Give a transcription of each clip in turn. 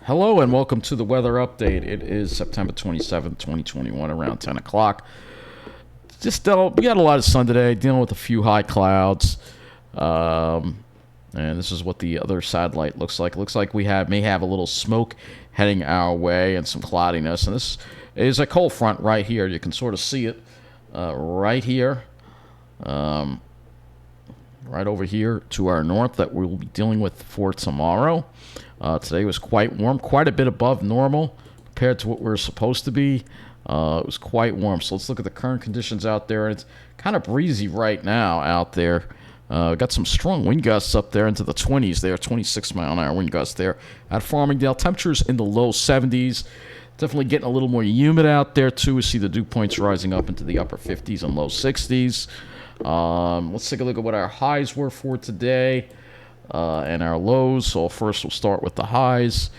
Hello and welcome to the weather update. It is September 27th, 2021, around 10 o'clock. We got a lot of sun today, dealing with a few high clouds. And this is what the other satellite looks like. It looks like we may have a little smoke heading our way and some cloudiness. And this is a cold front right here. You can sort of see it right here. Right over here to our north that we'll be dealing with for tomorrow. Today was quite warm, quite a bit above normal compared to what we're supposed to be. It was quite warm. So let's look at the current conditions out there. It's kind of breezy right now out there. Got some strong wind gusts up there into the 20s there, 26 mile an hour wind gusts there at Farmingdale. Temperatures in the low 70s. Definitely getting a little more humid out there too. We see the dew points rising up into the upper 50s and low 60s. Let's take a look at what our highs were for today. And our lows. So first we'll start with the highs,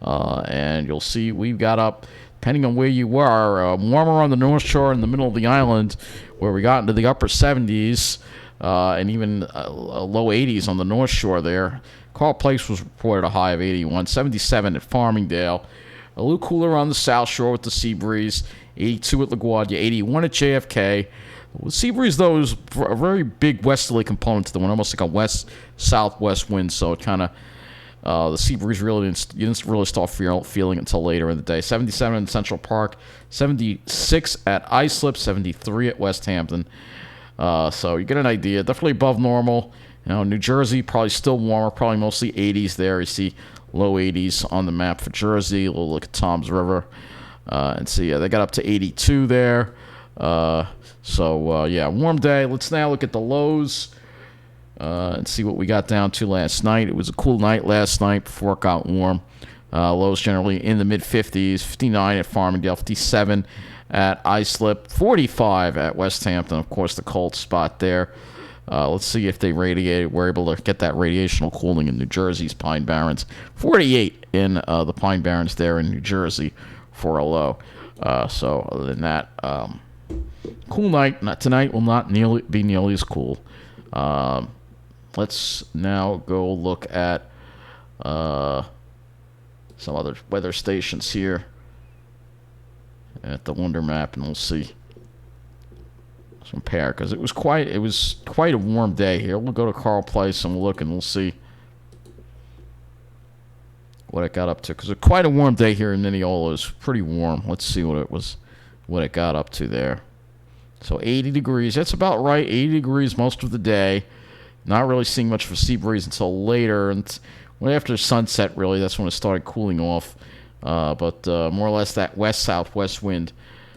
and you'll see we've got up, depending on where you are, warmer on the North Shore in the middle of the island, where we got into the upper 70s and even low 80s on the North Shore there. Carl Place was reported a high of 81, 77 at Farmingdale. A little cooler on the South Shore with the sea breeze, 82 at LaGuardia, 81 at JFK. The sea breeze, though, is a very big westerly component to the wind, almost like a west-southwest wind. So it kind of, the sea breeze you didn't really start feeling it until later in the day. 77 in Central Park, 76 at Islip, 73 at West Hampton. So you get an idea. Definitely above normal. New Jersey probably still warmer, probably mostly 80s there. You see low 80s on the map for Jersey. A little look at Tom's River, and see they got up to 82 there. Warm day. Let's now look at the lows and see what we got down to last night. It was a cool night last night before it got warm. Lows generally in the mid-50s, 59 at Farmingdale, 57 at Islip, 45 at West Hampton. Of course, the cold spot there. Let's see if they radiated. We're able to get that radiational cooling in New Jersey's Pine Barrens. 48 in the Pine Barrens there in New Jersey for a low. Other than that, cool night. Tonight will not be nearly as cool. Let's now go look at some other weather stations here at the Wonder Map, and we'll see. Let's compare, because it was quite a warm day here. We'll go to Carl Place and we'll look and we'll see what it got up to, because it's quite a warm day here in Mineola. It was pretty warm. Let's see what it got up to there. So 80 degrees. That's about right. 80 degrees most of the day. Not really seeing much of a sea breeze until later, and after sunset, really, that's when it started cooling off. But more or less that west-southwest wind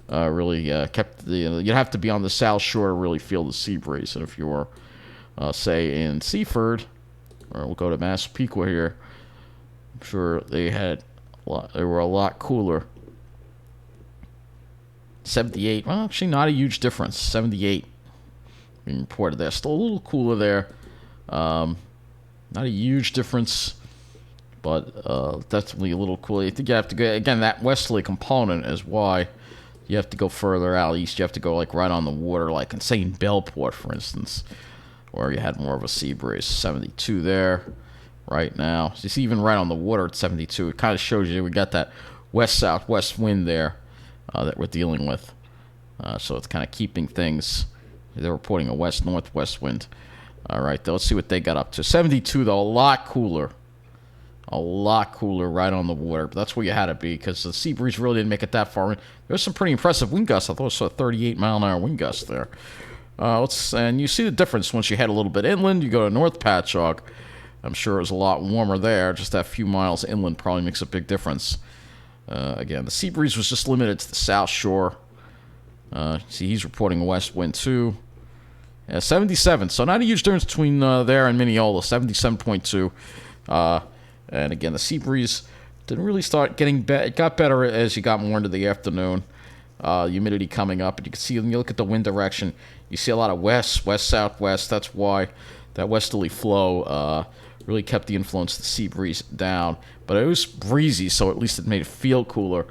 really kept you'd have to be on the South Shore to really feel the sea breeze. And if you were, say, in Seaford, or we'll go to Massapequa here, I'm sure they were a lot cooler. 78. Well, actually, not a huge difference. 78 being reported there. Still a little cooler there. Not a huge difference, but definitely a little cooler. I think you have to go, again, that westerly component is why you have to go further out east. You have to go like right on the water, like in, say, in Bellport, for instance, where you had more of a sea breeze. 72 there right now. So you see even right on the water at 72. It kind of shows you we got that west-southwest wind there that we're dealing with. So it's kind of keeping things. They're reporting a west-northwest wind. All right, let's see what they got up to. 72, though, a lot cooler. A lot cooler right on the water. But that's where you had to be, because the sea breeze really didn't make it that far in. There's some pretty impressive wind gusts. I thought I saw a 38 mile an hour wind gust there. And you see the difference once you head a little bit inland. You go to North Patchogue. I'm sure it was a lot warmer there. Just that few miles inland probably makes a big difference. Again, the sea breeze was just limited to the South Shore. See, he's reporting a west wind too. 77, so not a huge difference between there and Mineola. 77.2. And again, the sea breeze didn't really start getting better. It got better as you got more into the afternoon. Humidity coming up, and you can see when you look at the wind direction, you see a lot of west-southwest. That's why that westerly flow really kept the influence of the sea breeze down. But it was breezy, so at least it made it feel cooler.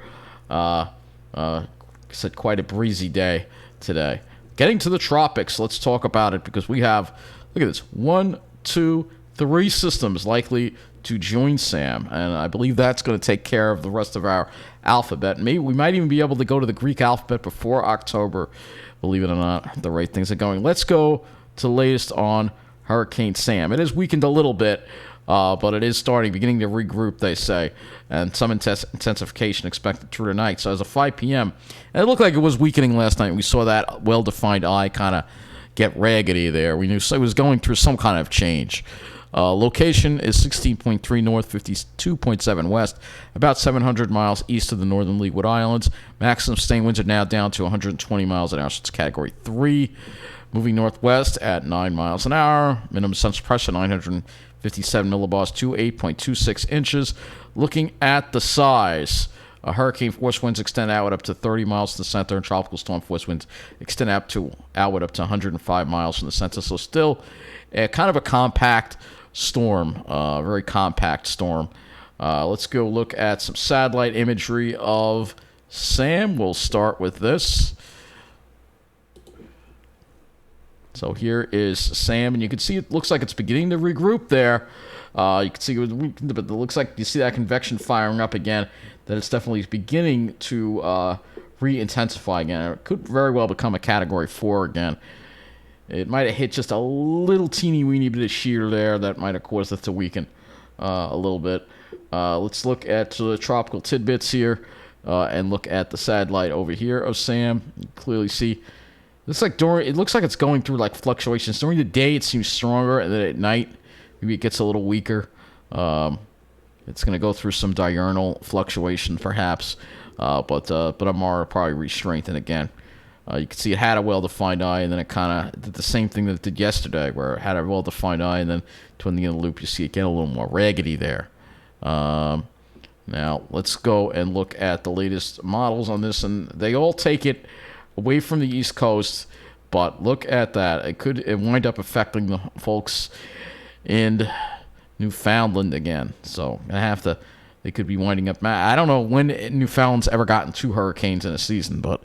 It's quite a breezy day today. Getting to the tropics, let's talk about it, because we have, look at this, 1, 2, 3 systems likely to join Sam, and I believe that's going to take care of the rest of our alphabet. Maybe we might even be able to go to the Greek alphabet before October, believe it or not, the way things are going. Let's go to the latest on Hurricane Sam. It has weakened a little bit, but it is beginning to regroup, they say, and some intensification expected through the night. So as of 5 p.m., and it looked like it was weakening last night. We saw that well-defined eye kind of get raggedy there. We knew it was going through some kind of change. Location is 16.3 north, 52.7 west, about 700 miles east of the northern Leeward Islands. Maximum sustained winds are now down to 120 miles an hour, so it's Category 3. Moving northwest at 9 miles an hour. Minimum central pressure, 957 millibars to 8.26 inches. Looking at the size, hurricane force winds extend outward up to 30 miles to the center, and tropical storm force winds extend outward up to 105 miles from the center. So still kind of a compact storm, very compact storm. Let's go look at some satellite imagery of Sam. We'll start with this. So here is Sam, and you can see it looks like it's beginning to regroup there. You can see, but it looks like you see that convection firing up again, that it's definitely beginning to re-intensify again. It could very well become a Category 4 again. It might have hit just a little teeny weeny bit of shear there that might have caused it to weaken a little bit. Let's look at the tropical tidbits here and look at the satellite over here of Sam. You can clearly see it looks like it's going through like fluctuations. During the day it seems stronger, and then at night maybe it gets a little weaker. It's going to go through some diurnal fluctuation perhaps, but tomorrow probably re-strengthen again. You can see it had a well-defined eye, and then it kind of did the same thing that it did yesterday, where it had a well-defined eye, and then toward the end of the loop, you see it get a little more raggedy there. Now, let's go and look at the latest models on this, and they all take it away from the East Coast, but look at that. It wind up affecting the folks in Newfoundland again. So, they could be winding up. I don't know when Newfoundland's ever gotten 2 hurricanes in a season, but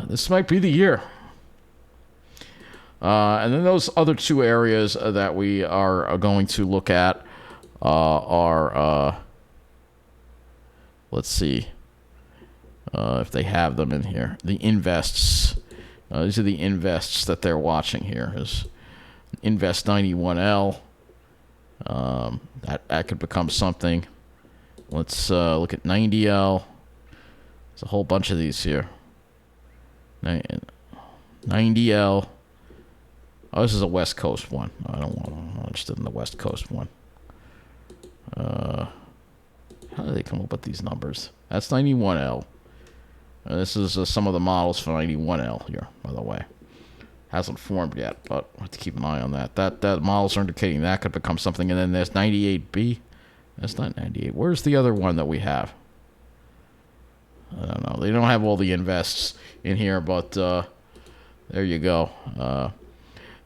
this might be the year. And then those other 2 areas that we are going to look at are, let's see if they have them in here. The invests. These are the invests that they're watching here. Is Invest 91L. That could become something. Let's look at 90L. There's a whole bunch of these here. 90L. Oh, this is a West Coast one. I'm not interested in the West Coast one. How do they come up with these numbers? That's 91L. This is some of the models for 91L here, by the way. Hasn't formed yet, but I have to keep an eye on that. That models are indicating that could become something. And then there's 98B. That's not 98. Where's the other one that we have? I don't know. They don't have all the invests in here, but there you go.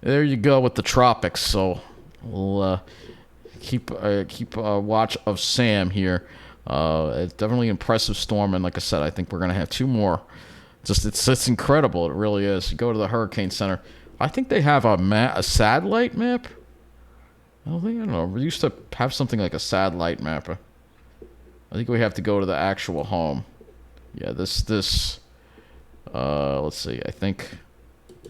There you go with the tropics. So we'll keep watch of Sam here. It's definitely an impressive storm, and like I said, I think we're going to have 2 more. It's incredible. It really is. You go to the Hurricane Center. I think they have a satellite map. I don't know. We used to have something like a satellite mapper. I think we have to go to the actual home. Yeah, this. Let's see. I think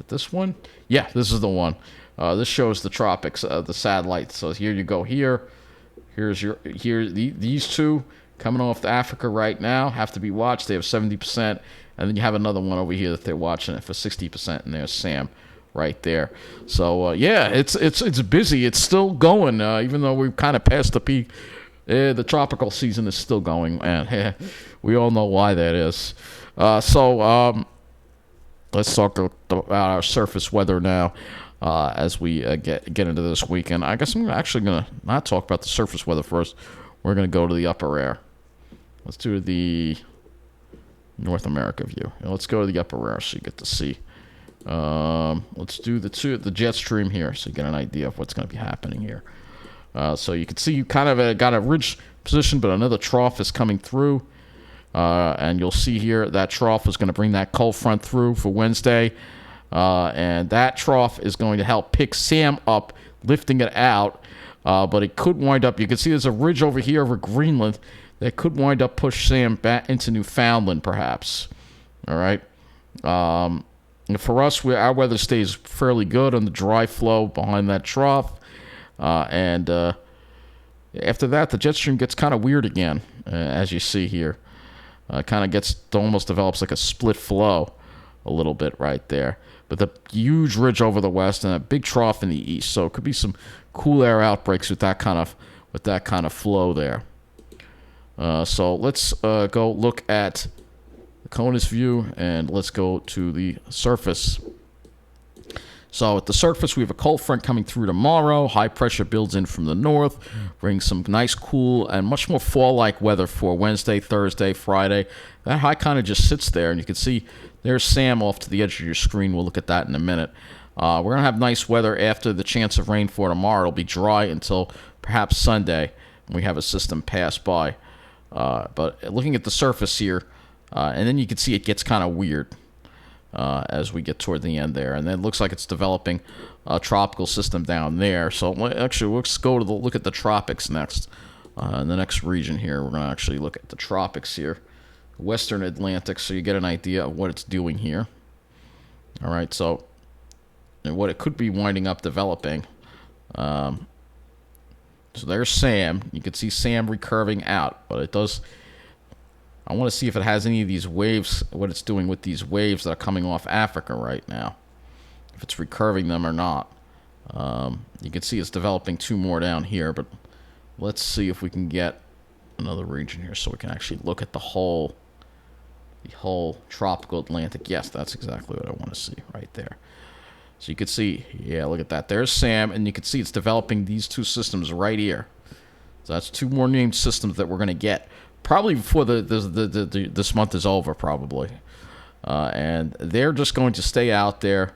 this one. Yeah, this is the one. This shows the tropics, the satellite. So here you go. Here's these 2 coming off Africa right now have to be watched. They have 70%, and then you have another one over here that they're watching it for 60%, and there's Sam right there. So yeah, it's busy. It's still going, even though we've kind of passed the peak. The tropical season is still going, and we all know why that is. So let's talk about our surface weather now. As we get into this weekend, I guess I'm actually going to not talk about the surface weather first. We're going to go to the upper air. Let's do the North America view. Let's go to the upper air so you get to see. Let's do the jet stream here so you get an idea of what's going to be happening here. So you can see you kind of got a ridge position, but another trough is coming through. And you'll see here that trough is going to bring that cold front through for Wednesday. And that trough is going to help pick Sam up, lifting it out But it could wind up, you can see there's a ridge over here over Greenland that could wind up push Sam back into Newfoundland, perhaps. All right. For us, our weather stays fairly good on the dry flow behind that trough. And after that, the jet stream gets kind of weird again, as you see here. Kind of almost develops like a split flow a little bit right there. But the huge ridge over the west and a big trough in the east. So it could be some cool air outbreaks with that kind of flow there. So let's go look at the CONUS view, and let's go to the surface. So at the surface, we have a cold front coming through tomorrow. High pressure builds in from the north, brings some nice, cool, and much more fall-like weather for Wednesday, Thursday, Friday. That high kind of just sits there, and you can see there's Sam off to the edge of your screen. We'll look at that in a minute. We're going to have nice weather after the chance of rain for tomorrow. It'll be dry until perhaps Sunday when we have a system pass by. But looking at the surface here, and then you can see it gets kind of weird as we get toward the end there. And then it looks like it's developing a tropical system down there. So actually, let's go to look at the tropics next. In the next region here, we're going to actually look at the tropics here. Western Atlantic, so you get an idea of what it's doing here. All right, so and what it could be winding up developing. So there's Sam. You can see Sam recurving out, but it does. I want to see if it has any of these waves, what it's doing with these waves that are coming off Africa right now, if it's recurving them or not. You can see it's developing two more down here, but let's see if we can get another region here so we can actually look at the whole tropical Atlantic. Yes, that's exactly what I want to see right there. So you can see, yeah, look at that. There's Sam, and you can see it's developing these two systems right here. So that's two more named systems that we're going to get probably before this month is over, probably. And they're just going to stay out there,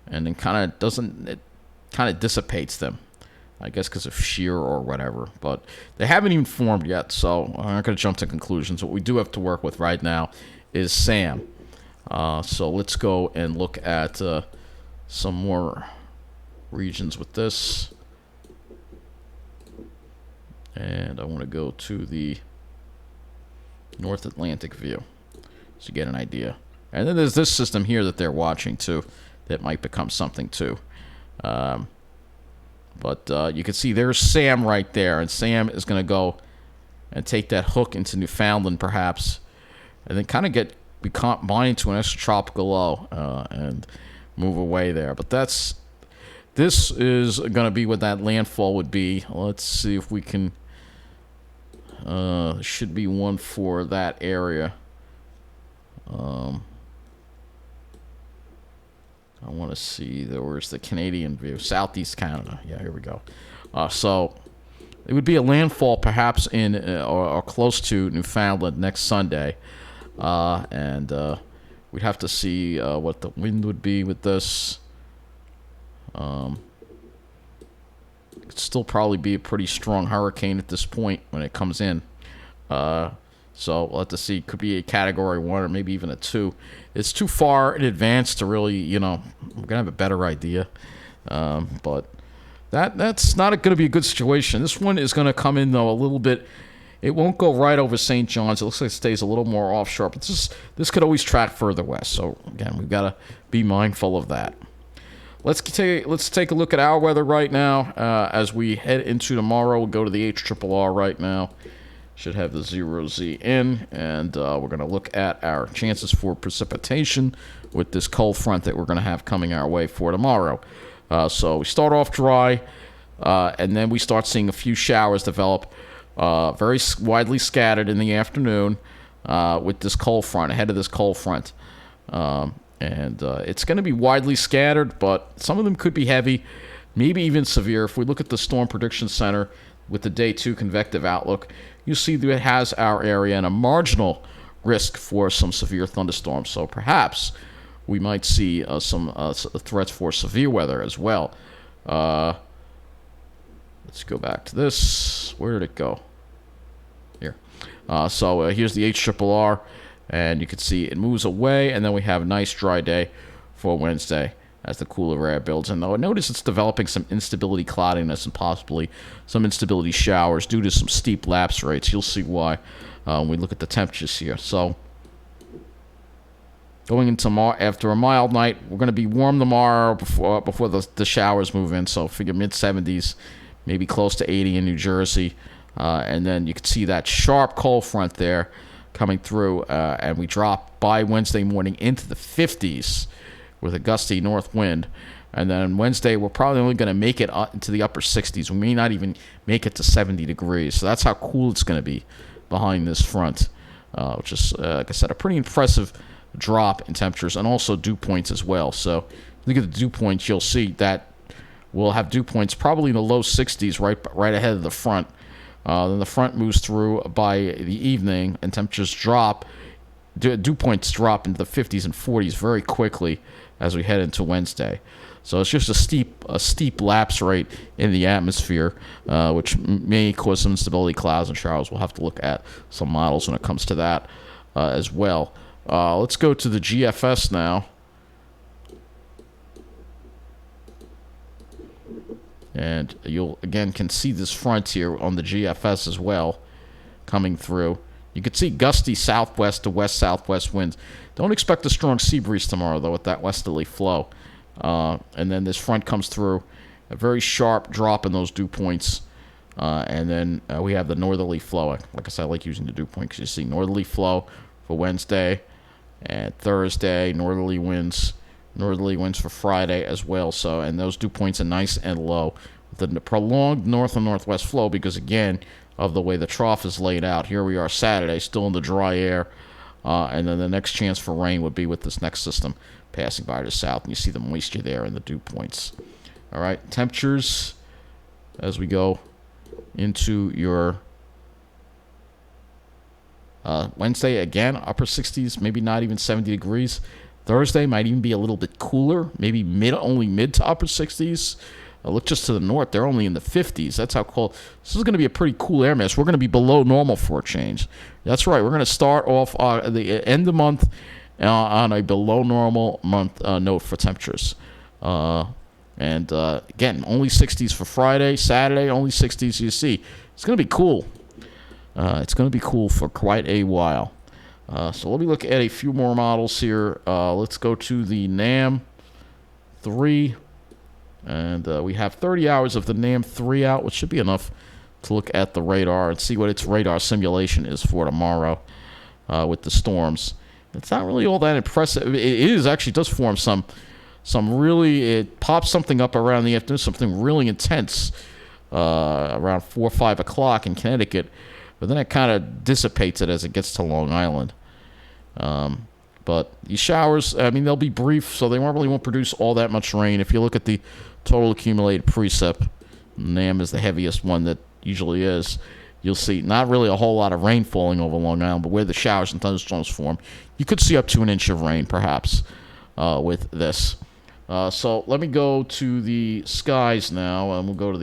and then kind of dissipates them, I guess, because of shear or whatever. But they haven't even formed yet, so I'm not going to jump to conclusions. What we do have to work with right now is Sam. So let's go and look at some more regions with this. And I want to go to the North Atlantic view so you get an idea. And then there's this system here that they're watching too that might become something too. But you can see there's Sam right there, and Sam is going to go and take that hook into Newfoundland perhaps, and then kind of be combined to an extratropical low and move away there. But this is going to be what that landfall would be. Let's see if we can. Should be one for that area. I want to see, where's the Canadian view? Southeast Canada. Yeah, here we go. So it would be a landfall perhaps in or close to Newfoundland next Sunday. And we'd have to see what the wind would be with this. It'd still probably be a pretty strong hurricane at this point when it comes in. So we'll have to see. Could be a Category 1 or maybe even a 2. It's too far in advance to really, we're going to have a better idea. But that's not going to be a good situation. This one is going to come in, though, a little bit. It won't go right over St. John's. It looks like it stays a little more offshore. But this could always track further west. So, again, we've got to be mindful of that. Let's take a look at our weather right now as we head into tomorrow. We'll go to the HRRR right now. Should have the 0Z in, and we're going to look at our chances for precipitation with this cold front that we're going to have coming our way for tomorrow. So we start off dry, and then we start seeing a few showers develop, very widely scattered in the afternoon with this cold front, ahead of this cold front. And it's going to be widely scattered, but some of them could be heavy, maybe even severe. If we look at the Storm Prediction Center with the Day 2 convective outlook, you see that it has our area and a marginal risk for some severe thunderstorms. So perhaps we might see some threats for severe weather as well. Let's go back to this. Where did it go? Here. So here's the HRRR. And you can see it moves away, and then we have a nice dry day for Wednesday as the cooler air builds in. Though notice it's developing some instability cloudiness and possibly some instability showers due to some steep lapse rates. You'll see why when we look at the temperatures here. So going into after a mild night, we're going to be warm tomorrow before the showers move in. So figure mid-70s, maybe close to 80 in New Jersey. And then you can see that sharp cold front there coming through. And we drop by Wednesday morning into the 50s with a gusty north wind. And then Wednesday, we're probably only going to make it into the upper 60s. We may not even make it to 70 degrees. So that's how cool it's going to be behind this front, which is, like I said, a pretty impressive drop in temperatures and also dew points as well. So look at the dew points, you'll see that we'll have dew points probably in the low 60s right ahead of the front. Then the front moves through by the evening and temperatures drop. Dew points drop into the 50s and 40s very quickly as we head into Wednesday. So it's just a steep lapse rate in the atmosphere, which may cause some instability clouds and showers. We'll have to look at some models when it comes to that as well. Let's go to the GFS now. And you'll, again, can see this front here on the GFS as well coming through. You can see gusty southwest to west-southwest winds. Don't expect a strong sea breeze tomorrow, though, with that westerly flow. And then this front comes through, a very sharp drop in those dew points. And then we have the northerly flow. Like I said, I like using the dew point because you see northerly flow for Wednesday. And Thursday, northerly winds for Friday as well. So, and those dew points are nice and low. The prolonged north and northwest flow, because again of the way the trough is laid out. Here we are Saturday, still in the dry air, and then the next chance for rain would be with this next system passing by to the south, and you see the moisture there and the dew points. All right, temperatures as we go into your Wednesday, again, upper 60s, maybe not even 70 degrees. Thursday might even be a little bit cooler, maybe only mid to upper 60s. Look just to the north, they're only in the 50s. That's how cold. This is going to be a pretty cool air mass. We're going to be below normal for a change. That's right. We're going to start off the end of the month on a below normal month note for temperatures. And again, only 60s for Friday. Saturday, only 60s. You see, it's going to be cool. It's going to be cool for quite a while. So let me look at a few more models here. Let's go to the NAM 3. And we have 30 hours of the NAM 3 out, which should be enough to look at the radar and see what its radar simulation is for tomorrow with the storms. It's not really all that impressive. It actually does form some really, it pops something up around the afternoon, something really intense around 4 or 5 o'clock in Connecticut. But then it kind of dissipates it as it gets to Long Island. But these showers, I mean, they'll be brief, so they won't produce all that much rain. If you look at the total accumulated precip, NAM is the heaviest one that usually is. You'll see not really a whole lot of rain falling over Long Island, but where the showers and thunderstorms form, you could see up to an inch of rain, perhaps, with this. So let me go to the skies now, and we'll go to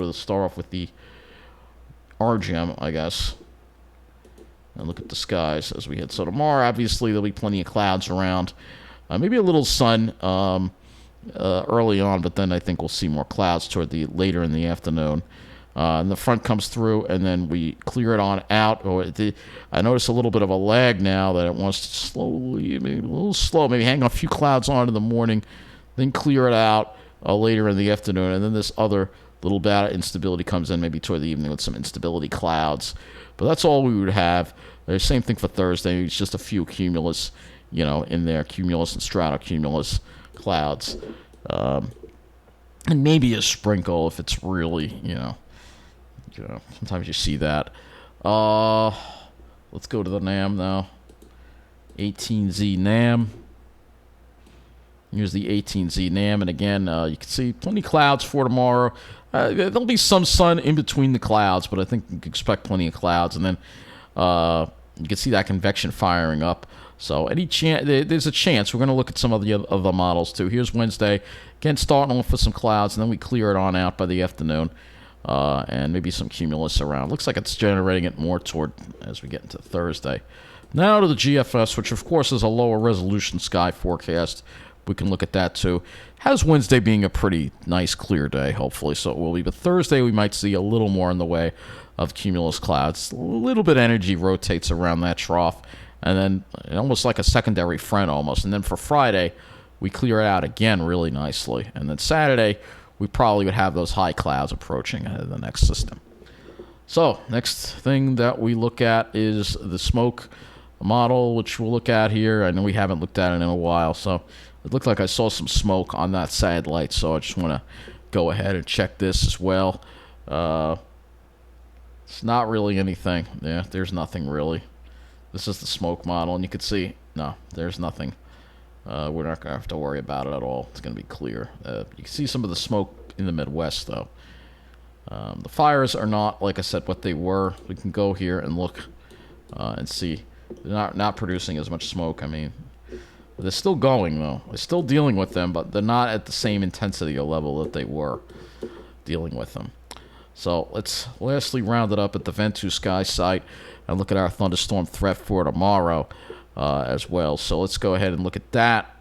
the start off with the RGM, I guess. And look at the skies as we head. So tomorrow, obviously, there'll be plenty of clouds around. Maybe a little sun early on, but then I think we'll see more clouds toward the later in the afternoon. And the front comes through, and then we clear it on out. I notice a little bit of a lag now that it wants to slowly, maybe a little slow, maybe hang a few clouds on in the morning, then clear it out later in the afternoon. And then this other little bit of instability comes in maybe toward the evening with some instability clouds. But that's all we would have. The same thing for Thursday. It's just a few cumulus, in there, cumulus and stratocumulus clouds. And maybe a sprinkle if it's really, sometimes you see that. Let's go to the NAM now. 18Z NAM. Here's the 18Z NAM. And again, you can see plenty of clouds for tomorrow. There'll be some sun in between the clouds, but I think you can expect plenty of clouds. And then you can see that convection firing up. So there's a chance. We're going to look at some of the other models too. Here's Wednesday. Again, starting off with some clouds, and then we clear it on out by the afternoon. And maybe some cumulus around. Looks like it's generating it more toward as we get into Thursday. Now to the GFS, which of course is a lower resolution sky forecast we can look at that too. Has Wednesday being a pretty nice clear day, hopefully, so it will be. But Thursday we might see a little more in the way of cumulus clouds. A little bit of energy rotates around that trough, and then almost like a secondary front almost. And then for Friday, we clear it out again really nicely. And then Saturday, we probably would have those high clouds approaching the next system. So next thing that we look at is the smoke model, which we'll look at here. I know we haven't looked at it in a while, so it looked like I saw some smoke on that satellite, so I just want to go ahead and check this as well. It's not really anything. Yeah, there's nothing really. This is the smoke model, and you can see, no, there's nothing. We're not going to have to worry about it at all. It's going to be clear. You can see some of the smoke in the Midwest, though. The fires are not, like I said, what they were. We can go here and look and see. They're not producing as much smoke. I mean, they're still going, though. We're still dealing with them, but they're not at the same intensity or level that they were dealing with them. So let's lastly round it up at the Ventu Sky site and look at our thunderstorm threat for tomorrow as well. So let's go ahead and look at that.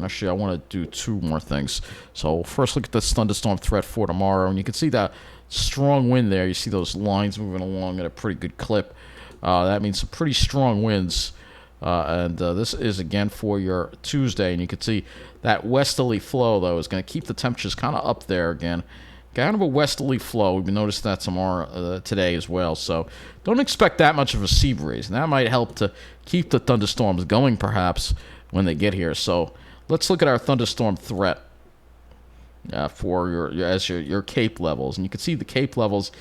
Actually, I want to do two more things. So first, look at this thunderstorm threat for tomorrow, and you can see that strong wind there. You see those lines moving along at a pretty good clip. That means some pretty strong winds. And this is, again, for your Tuesday. And you can see that westerly flow, though, is going to keep the temperatures kind of up there again. Kind of a westerly flow. We've noticed that today as well. So don't expect that much of a sea breeze. And that might help to keep the thunderstorms going, perhaps, when they get here. So let's look at our thunderstorm threat for your Cape levels. And you can see the Cape levels,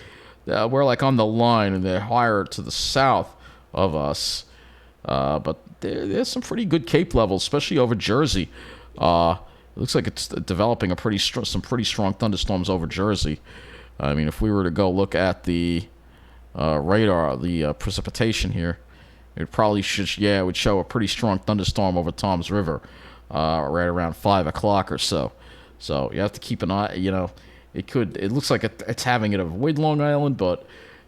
we're like on the line, and they're higher to the south of us. But there's some pretty good Cape levels, especially over Jersey. It looks like it's developing some pretty strong thunderstorms over Jersey. I mean, if we were to go look at the radar, the precipitation here, it probably would show a pretty strong thunderstorm over Toms River right around 5 o'clock or so. So you have to keep an eye. It looks like it's having it avoid Long Island, but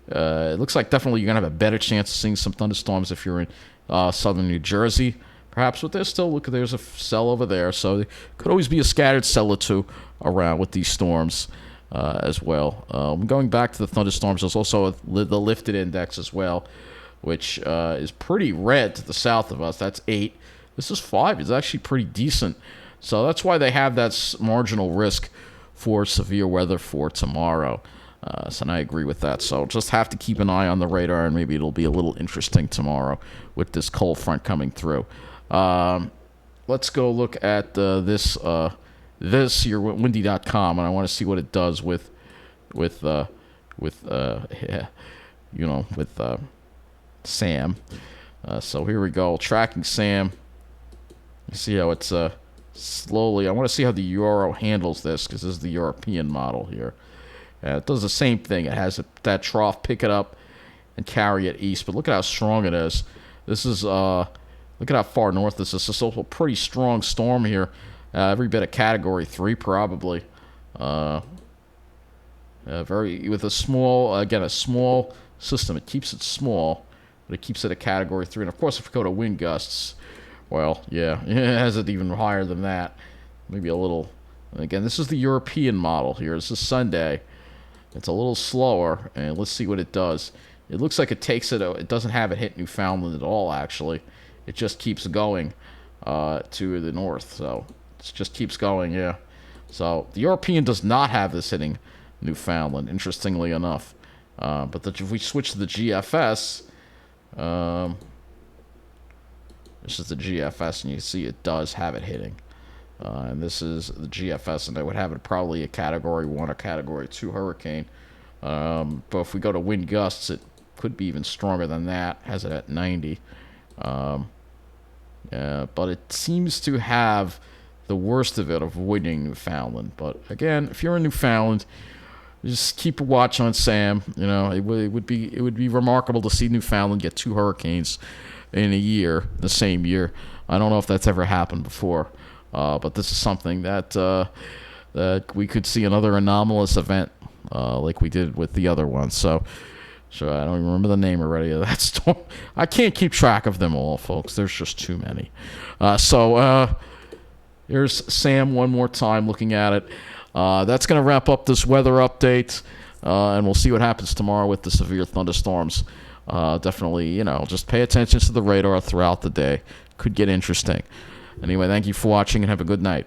it looks like definitely you're going to have a better chance of seeing some thunderstorms if you're in southern New Jersey, perhaps. But there's a cell over there, so there could always be a scattered cell or two around with these storms as well. Going back to the thunderstorms, there's also the lifted index as well, which is pretty red to the south of us. That's 8. This is 5. It's actually pretty decent. So that's why they have that marginal risk for severe weather for tomorrow. And I agree with that. So just have to keep an eye on the radar, and maybe it'll be a little interesting tomorrow with this cold front coming through. Let's go look at this here, windy.com, and I want to see what it does with SAM. So here we go, tracking SAM. You see how it's slowly. I want to see how the Euro handles this, because this is the European model here. It does the same thing. It has that trough, pick it up, and carry it east. But look at how strong it is. This is, look at how far north this is. This is also a pretty strong storm here. Every bit of Category 3, probably. With a small system. It keeps it small, but it keeps it a Category 3. And, of course, if we go to wind gusts, well, yeah, it has it even higher than that. Maybe a little. And again, this is the European model here. This is Sunday. It's a little slower, and let's see what it does. It looks like it takes it. It doesn't have it hit Newfoundland at all, actually. It just keeps going to the north. So it just keeps going, yeah. So the European does not have this hitting Newfoundland, interestingly enough. But if we switch to the GFS, this is the GFS, and you see it does have it hitting. And this is the GFS, and I would have it probably a Category 1 or Category 2 hurricane. But if we go to wind gusts, it could be even stronger than that. Has it at 90. But it seems to have the worst of it avoiding Newfoundland. But again, if you're in Newfoundland, just keep a watch on SAM. It would be remarkable to see Newfoundland get 2 hurricanes in a year, the same year. I don't know if that's ever happened before. But this is something that we could see another anomalous event like we did with the other one. So I don't even remember the name already of that storm. I can't keep track of them all, folks. There's just too many. So Here's Sam one more time looking at it. That's going to wrap up this weather update, and we'll see what happens tomorrow with the severe thunderstorms. Definitely, just pay attention to the radar throughout the day. Could get interesting. Anyway, thank you for watching and have a good night.